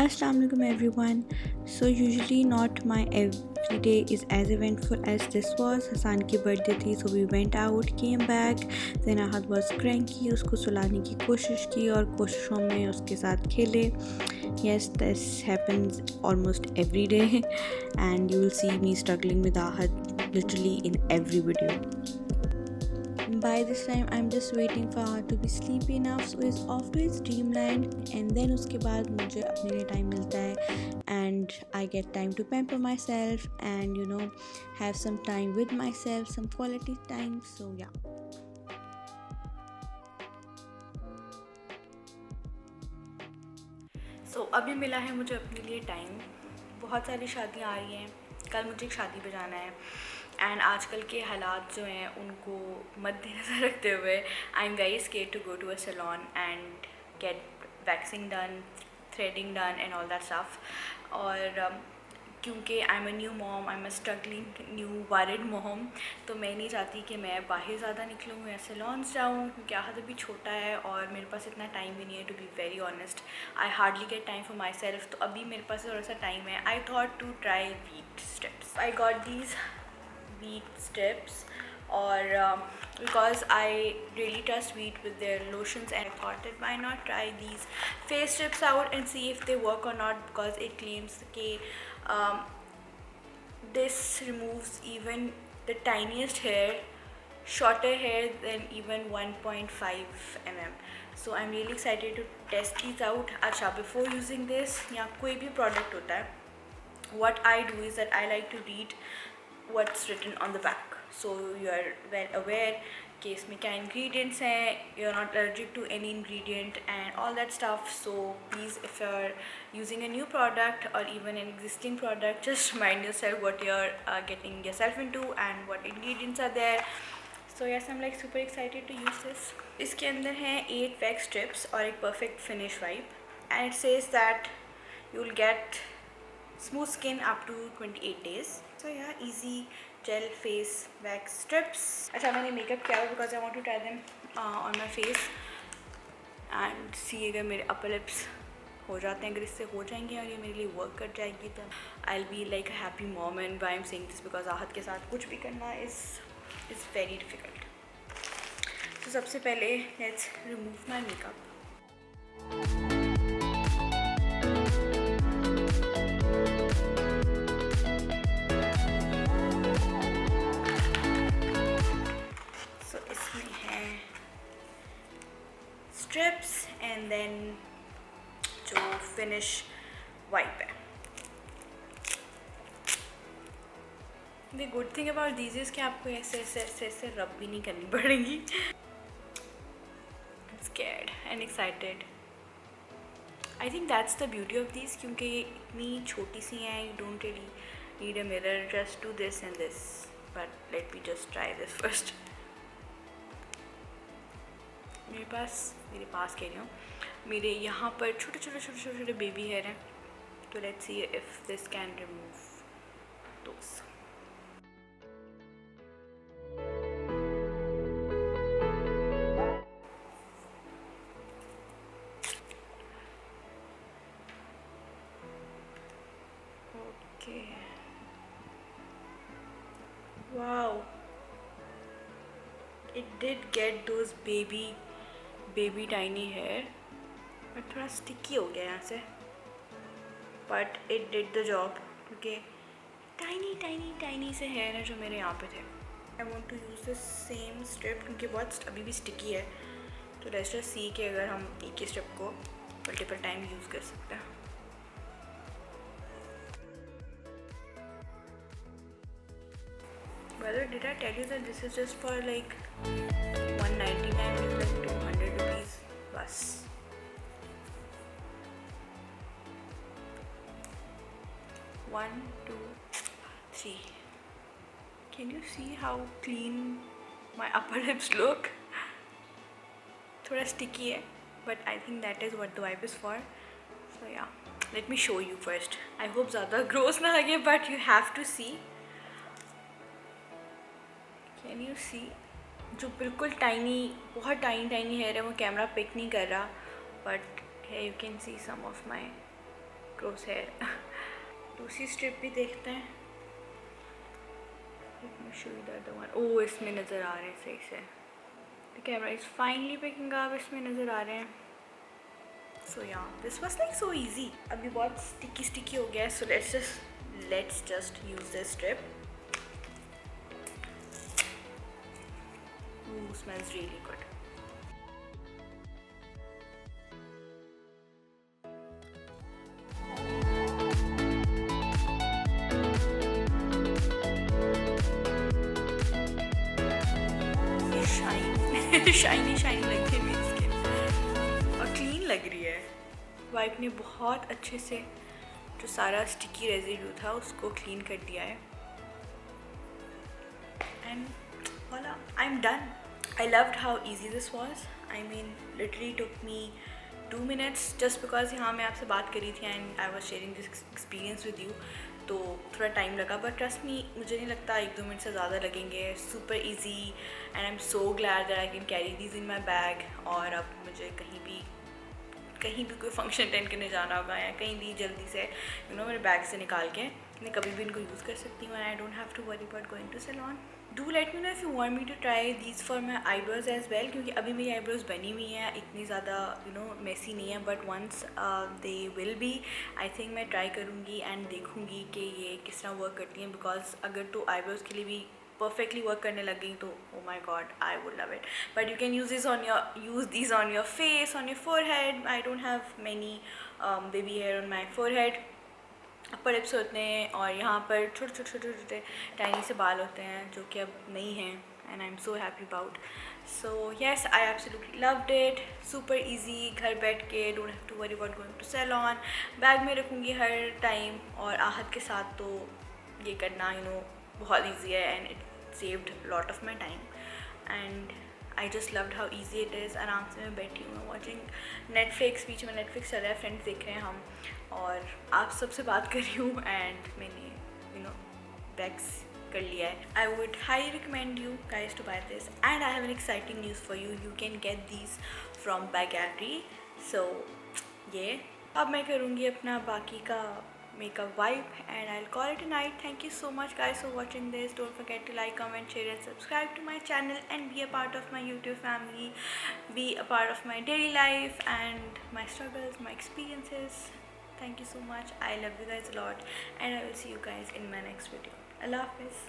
Assalamu alaikum everyone. So usually not my every day is as eventful as this was. Hassan की birthday थी, so we went out, came back. Then Ahad was cranky, उसको सुलाने की कोशिश की और कोशिशों में उसके साथ खेले. Yes, this happens almost every day and you will see me struggling with Ahad literally in every video. By this time I'm just waiting for her to be sleepy enough, so he's off to his dreamland and then उसके बाद मुझे अपने लिए time मिलता है and I get time to pamper myself and have some time with myself, some quality time. So yeah. So अभी मिला है मुझे अपने लिए टाइम. बहुत सारी शादियाँ आ रही हैं, कल मुझे एक शादी पे जाना है एंड आजकल के हालात जो हैं उनको मद्देनज़र रखते हुए I am very scared to go to a salon and get waxing done, threading done and all that stuff. और क्योंकि I am a new mom, I am a struggling new worried mom, तो मैं नहीं चाहती कि मैं बाहर ज़्यादा निकलूँ या सैलून्स जाऊँ क्योंकि आहद अभी छोटा है और मेरे पास इतना टाइम भी नहीं है. To be very honest, I hardly get time for myself. तो अभी मेरे पास थोड़ा सा टाइम है. I thought to try wheat strips. I got these wheat strips or because I really trust wheat with their lotions and I thought that why not try these face strips out and see if they work or not, because it claims that this removes even the tiniest hair, shorter hair than even 1.5 mm. So I'm really excited to test these out. अच्छा, before using this या कोई भी product होता है, what I do is that I like to read what's written on the back, so you are well aware कि इसमें क्या ingredients हैं, you're not allergic to any ingredient and all that stuff. So please, if you're using a new product or even an existing product, just remind yourself what you're getting yourself into and what ingredients are there. So yes, I'm like super excited to use this. इसके अंदर हैं 8 wax strips और एक perfect finish wipe and it says that you'll get smooth skin up to 28 days. So yeah, easy gel face wax strips. अच्छा, मैंने makeup किया हुआ because I want to try them on my face and see अगर मेरे upper lips हो जाते हैं. अगर इससे हो जाएंगे और ये मेरे लिए वर्क कर जाएगी तो I'll be like a happy mom. And why I'm saying this because Ahad के साथ कुछ भी करना is very difficult. तो सबसे पहले let's remove my makeup. Strips and then जो finish wipe है. The good thing about these is कि आपको ऐसे रब भी नहीं करनी पड़ेगी. I'm scared and excited. I think that's the beauty of these क्योंकि ये इतनी छोटी सी हैं. You don't really need a mirror, just do this and this. But let me just try this first. मेरे पास कह रही हूँ, मेरे यहाँ पर छोटे बेबी हेयर हैं. तो let's see if this can remove those. Okay, wow, it did get those baby tiny hair, but थोड़ा sticky हो गया यहाँ से. But it did the job क्योंकि tiny से hair है जो मेरे यहाँ पे थे. I want to use the same strip क्योंकि बहुत अभी भी sticky है. तो let's just see कि अगर हम एक ही strip को multiple time use कर सकते हैं. Brother, did I tell you that this is just for like 199 or like 200 rupees bus? One, two, three. Can you see how clean my upper lips look? थोड़ा sticky है, but I think that is what the wipe is for. So yeah, let me show you first. I hope ज़्यादा gross ना लगे, but you have to see. Can you see? जो बिल्कुल बहुत tiny hair है वो camera pick नहीं कर रहा, but here you can see some of my gross hair. दूसरी स्ट्रिप भी देखते हैं। ओह, इसमें नज़र आ रहे हैं सही से। The camera is finally picking up, इसमें नज़र आ रहे हैं। सो या this was like so easy. अभी बहुत स्टिकी हो गया है, so let's just use this strip. Smells really good. Shiny shiny लग रही है मेरी स्किन, और क्लीन लग रही है। वाइप ने बहुत अच्छे से जो सारा स्टिकी रेजिड्यू था उसको क्लीन कर दिया है। And voila, I'm done. I loved how easy this was. I mean, literally took me 2 minutes just because यहाँ मैं आपसे बात करी थी and I was sharing this experience with you, तो थोड़ा टाइम लगा, बट ट्रस्ट मी, मुझे नहीं लगता 1-2 मिनट से ज़्यादा लगेंगे। Super easy and I am so glad that I can carry these in my bag. और अब मुझे कहीं भी कोई फंक्शन अटेंड करने जाना होगा या कहीं भी जल्दी से मेरे बैग से निकाल के मैं कभी भी इनको यूज़ कर सकती हूँ। I don't have to worry about going to salon. Do let me know if you want me to try these for my eyebrows as well, क्योंकि अभी मेरी आईब्रोज बनी हुई हैं, इतनी ज़्यादा मेसी नहीं है, but once they will be, I think मैं ट्राई करूँगी एंड देखूँगी कि ये किस तरह वर्क करती हैं। बिकॉज अगर तो आईब्रोज के लिए भी परफेक्टली वर्क करने लग गई तो oh my god, I would love it. But you can use these on your face, on your forehead. I don't have many baby hair on my forehead. Upper lips होते हैं और यहाँ पर छोटे छोटे टाइनी से बाल होते हैं जो कि अब नहीं हैं, and I am so happy about. So yes, I absolutely loved it. Super easy, घर बैठ के, don't have to worry about going to salon. Bag में रखूँगी हर टाइम, और आहत के साथ तो ये करना बहुत ईजी है, and it saved lot of my time and I just loved how easy it is. आराम से मैं बैठी हूँ, वॉचिंग नेटफ्लिक्स, बीच में नेटफ्लिक्स चल रहा है, फ्रेंड्स देख रहे हैं हम, और आप सबसे बात कर रही हूँ एंड मैंने बैग्स कर लिया है। I would high recommend you guys to buy this, and I have an exciting news for you. You can get these from Bae Gallery. So ये अब मैं करूँगी अपना बाकी का makeup wipe, and I'll call it a night. Thank you so much guys for watching this. Don't forget to like, comment, share and subscribe to my channel and be a part of my YouTube family. Be a part of my daily life and my struggles, my experiences. Thank you so much. I love you guys a lot, and I will see you guys in my next video. Allah Hafiz.